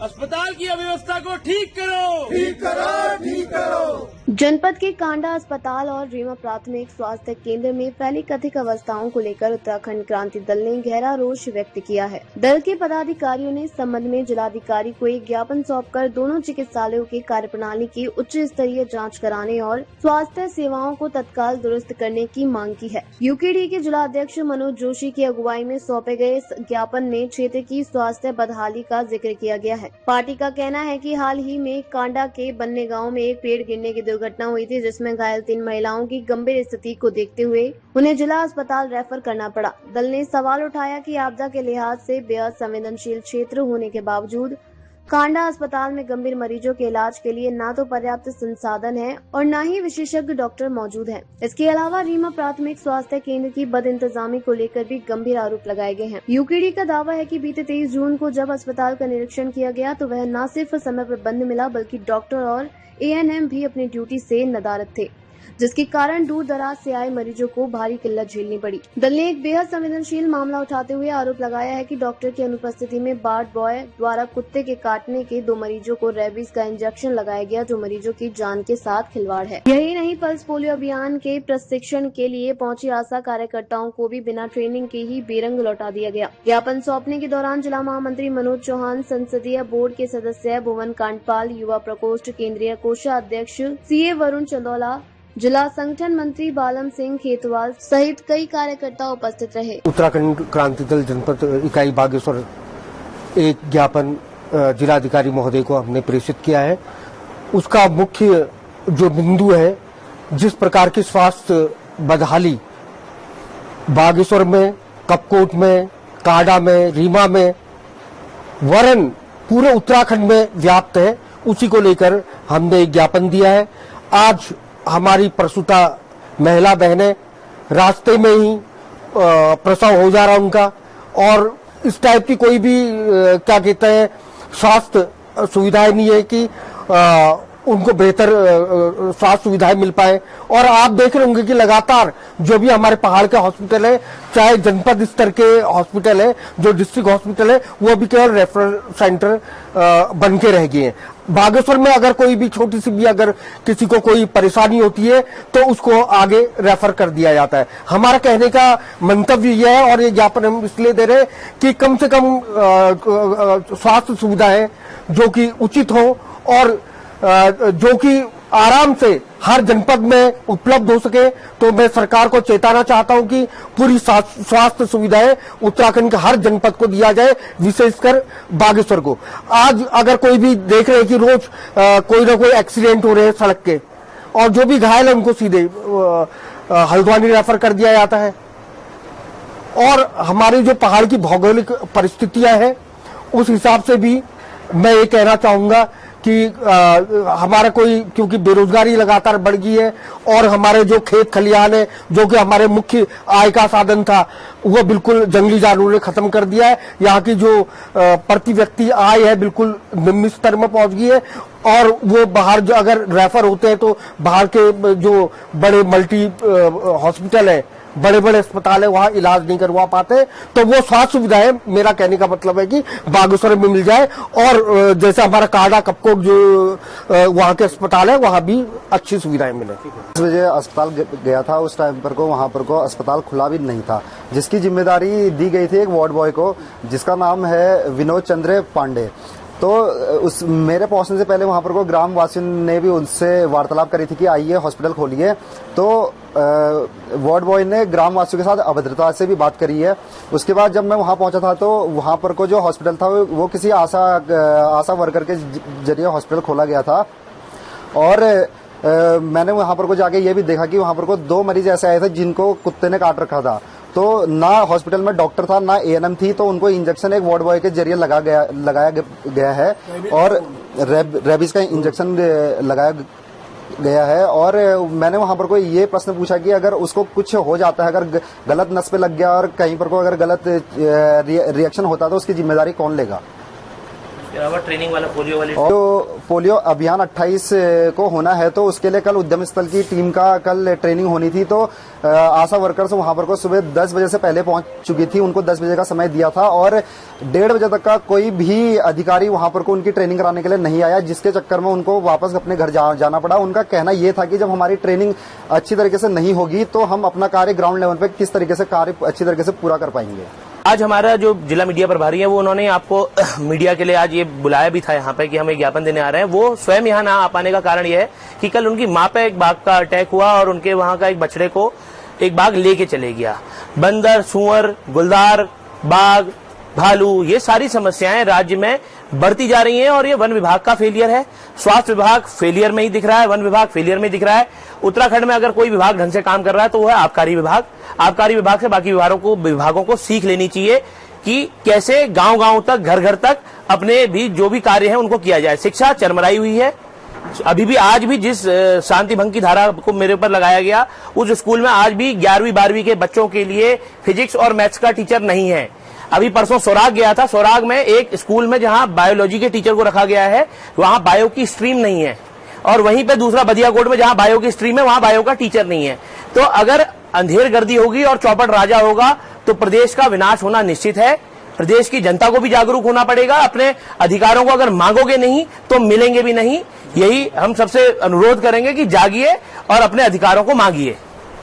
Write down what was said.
अस्पताल की अव्यवस्था को ठीक करो, ठीक करो, ठीक करो। जनपद के कांडा अस्पताल और रीवा प्राथमिक स्वास्थ्य केंद्र में फैली कथित अवस्थाओं को लेकर उत्तराखंड क्रांति दल ने गहरा रोष व्यक्त किया है। दल के पदाधिकारियों ने इस संबंध में जिलाधिकारी को एक ज्ञापन सौंपकर दोनों चिकित्सालयों की कार्यप्रणाली की उच्च स्तरीय जांच कराने और स्वास्थ्य सेवाओं को तत्काल दुरुस्त करने की मांग की है। यूकेडी के जिला अध्यक्ष मनोज जोशी की अगुवाई में सौंपे गए इस ज्ञापन में क्षेत्र की स्वास्थ्य बदहाली का जिक्र किया गया है। पार्टी का कहना है कि हाल ही में कांडा के बन्ने गांव में एक पेड़ गिरने की दुर्घटना हुई थी, जिसमें घायल 3 महिलाओं की गंभीर स्थिति को देखते हुए उन्हें जिला अस्पताल रेफर करना पड़ा। दल ने सवाल उठाया कि आपदा के लिहाज से बेहद संवेदनशील क्षेत्र होने के बावजूद कांडा अस्पताल में गंभीर मरीजों के इलाज के लिए न तो पर्याप्त संसाधन है और न ही विशेषज्ञ डॉक्टर मौजूद हैं। इसके अलावा रीवा प्राथमिक स्वास्थ्य केंद्र की बद इंतजामी को लेकर भी गंभीर आरोप लगाए गए हैं। यूकेडी का दावा है कि बीते 23 जून को जब अस्पताल का निरीक्षण किया गया तो वह न सिर्फ समय पर बंद मिला बल्कि डॉक्टर और ANM भी अपनी ड्यूटी से नदारद थे, जिसके कारण दूर दराज से आए मरीजों को भारी किल्लत झेलनी पड़ी। दल ने एक बेहद संवेदनशील मामला उठाते हुए आरोप लगाया है कि डॉक्टर की अनुपस्थिति में वार्ड बॉय द्वारा कुत्ते के काटने के 2 मरीजों को रेबीज का इंजेक्शन लगाया गया, जो मरीजों की जान के साथ खिलवाड़ है। यही नहीं, पल्स पोलियो अभियान के प्रशिक्षण के लिए पहुंची आशा कार्यकर्ताओं को भी बिना ट्रेनिंग के ही बेरंग लौटा दिया गया। ज्ञापन सौंपने के दौरान जिला महामंत्री मनोज चौहान, संसदीय बोर्ड के सदस्य भुवन कांडपाल, युवा प्रकोष्ठ केंद्रीय कोषाध्यक्ष CA वरुण चंदौला, जिला संगठन मंत्री बालम सिंह खेतवाल सहित कई कार्यकर्ता उपस्थित रहे। उत्तराखंड क्रांति दल जनपद इकाई बागेश्वर एक ज्ञापन जिलाधिकारी महोदय को हमने प्रेषित किया है। उसका मुख्य जो बिंदु है, जिस प्रकार की स्वास्थ्य बदहाली बागेश्वर में, कपकोट में, कांडा में, रीवा में, वरन पूरे उत्तराखंड में व्याप्त है, उसी को लेकर हमने एक ज्ञापन दिया है। आज हमारी प्रसूता महिला बहनें रास्ते में ही प्रसव हो जा रहा उनका, और इस टाइप की कोई भी क्या कहते हैं स्वास्थ्य सुविधाएं नहीं है कि उनको बेहतर स्वास्थ्य सुविधाएं मिल पाए। और आप देख रहे होंगे कि लगातार जो भी हमारे पहाड़ के हॉस्पिटल है, चाहे जनपद स्तर के हॉस्पिटल है, जो डिस्ट्रिक्ट हॉस्पिटल है, वो भी केवल रेफरल सेंटर बन के रह गए हैं। बागेश्वर में अगर कोई भी छोटी सी भी अगर किसी को कोई परेशानी होती है तो उसको आगे रेफर कर दिया जाता है। हमारा कहने का मंतव्य यह है, और ये ज्ञापन हम इसलिए दे रहे हैं कि कम से कम स्वास्थ्य सुविधाएं जो कि उचित हो और जो कि आराम से हर जनपद में उपलब्ध हो सके। तो मैं सरकार को चेताना चाहता हूं कि पूरी स्वास्थ्य सुविधाएं उत्तराखंड के हर जनपद को दिया जाए, विशेषकर बागेश्वर को। आज अगर कोई भी देख रहे हैं कि रोज कोई ना कोई एक्सीडेंट हो रहे हैं सड़क के, और जो भी घायल है उनको सीधे हल्द्वानी रेफर कर दिया जाता है। और हमारी जो पहाड़ की भौगोलिक परिस्थितियां हैं, उस हिसाब से भी मैं ये कहना चाहूंगा कि हमारा कोई, क्योंकि बेरोजगारी लगातार बढ़ गई है और हमारे जो खेत खलिहान है, जो कि हमारे मुख्य आय का साधन था, वो बिल्कुल जंगली जानवरों ने खत्म कर दिया है। यहाँ की जो प्रति व्यक्ति आय है बिल्कुल निम्न स्तर में पहुंच गई है, और वो बाहर जो अगर रेफर होते हैं तो बाहर के जो बड़े मल्टी हॉस्पिटल है, बड़े बड़े अस्पताल है, वहां इलाज नहीं करवा पाते। तो वो स्वास्थ्य सुविधाएं, मेरा कहने का मतलब है कि बागेश्वर में मिल जाए, और जैसे हमारा कांडा कपकोट जो वहां के अस्पताल है, वहां भी अच्छी सुविधाएं मिले। 10 बजे अस्पताल गया था, उस टाइम पर को वहां पर को अस्पताल खुला भी नहीं था, जिसकी जिम्मेदारी दी गई थी एक वार्ड बॉय को, जिसका नाम है विनोद चंद्र पांडे। तो उस मेरे पहुंचने से पहले वहां पर को ग्राम वासियों ने भी उनसे वार्तालाप करी थी कि आइए हॉस्पिटल खोलिए। तो वार्ड बॉय ने ग्राम वासियों के साथ अभद्रता से भी बात करी है। उसके बाद जब मैं वहां पहुंचा था तो वहां पर को जो हॉस्पिटल था वो किसी आशा वर्कर के जरिए हॉस्पिटल खोला गया था। और मैंने वहां पर को जाके ये भी देखा कि वहां पर को 2 मरीज ऐसे आए थे जिनको कुत्ते ने काट रखा था। तो ना हॉस्पिटल में डॉक्टर था, ना ANM थी, तो उनको इंजेक्शन एक वार्ड बॉय के जरिए लगाया गया है, और रेबीज का इंजेक्शन लगाया गया है। और मैंने वहां पर कोई ये प्रश्न पूछा कि अगर उसको कुछ हो जाता है, अगर गलत नस पे लग गया और कहीं पर को अगर गलत रिएक्शन होता है तो उसकी जिम्मेदारी कौन लेगा। इसके अलावा ट्रेनिंग वाला पोलियो वाली तो पोलियो अभियान 28 को होना है, तो उसके लिए कल उद्यम स्थल की टीम का कल ट्रेनिंग होनी थी। तो आशा वर्कर्स वहां पर को सुबह 10 बजे से पहले पहुंच चुकी थी, उनको 10 बजे का समय दिया था और 1:30 बजे तक का कोई भी अधिकारी वहां पर को उनकी ट्रेनिंग कराने के लिए नहीं आया, जिसके चक्कर में उनको वापस अपने घर जाना पड़ा। उनका कहना यह था कि जब हमारी ट्रेनिंग अच्छी तरीके से नहीं होगी तो हम अपना कार्य ग्राउंड लेवल पे किस तरीके से कार्य अच्छी तरीके से पूरा कर पाएंगे। आज हमारा जो जिला मीडिया प्रभारी है वो उन्होंने आपको मीडिया के लिए आज ये बुलाया भी था यहाँ पे कि हम एक ज्ञापन देने आ रहे हैं। वो स्वयं यहाँ ना आ पाने का कारण यह है कि कल उनकी माँ पे एक बाघ का अटैक हुआ और उनके वहां का एक बछड़े को एक बाघ लेके चले गया। बंदर, सुअर, गुलदार, बाघ, भालू, ये सारी समस्याएं राज्य में बढ़ती जा रही हैं और ये वन विभाग का फेलियर है। स्वास्थ्य विभाग फेलियर में ही दिख रहा है, वन विभाग फेलियर में दिख रहा है। उत्तराखंड में अगर कोई विभाग ढंग से काम कर रहा है तो वो है आबकारी विभाग। आबकारी विभाग से बाकी विभागों को सीख लेनी चाहिए कि कैसे गांव-गांव तक, घर-घर तक अपने भी जो भी कार्य है उनको किया जाए। शिक्षा चरमराई हुई है। अभी भी आज भी जिस शांति भंग की धारा को मेरे ऊपर लगाया गया, उस स्कूल में आज भी 11वीं 12वीं के बच्चों के लिए फिजिक्स और मैथ्स का टीचर नहीं है। अभी परसों सौराग गया था, सौराग में एक स्कूल में जहां बायोलॉजी के टीचर को रखा गया है वहां बायो की स्ट्रीम नहीं है, और वहीं पे दूसरा बदियाकोट में जहां बायो की स्ट्रीम है वहां बायो का टीचर नहीं है। तो अगर अंधेर गर्दी होगी और चौपट राजा होगा तो प्रदेश का विनाश होना निश्चित है। प्रदेश की जनता को भी जागरूक होना पड़ेगा। अपने अधिकारों को अगर मांगोगे नहीं तो मिलेंगे भी नहीं। यही हम सबसे अनुरोध करेंगे कि जागिए और अपने अधिकारों को मांगिए।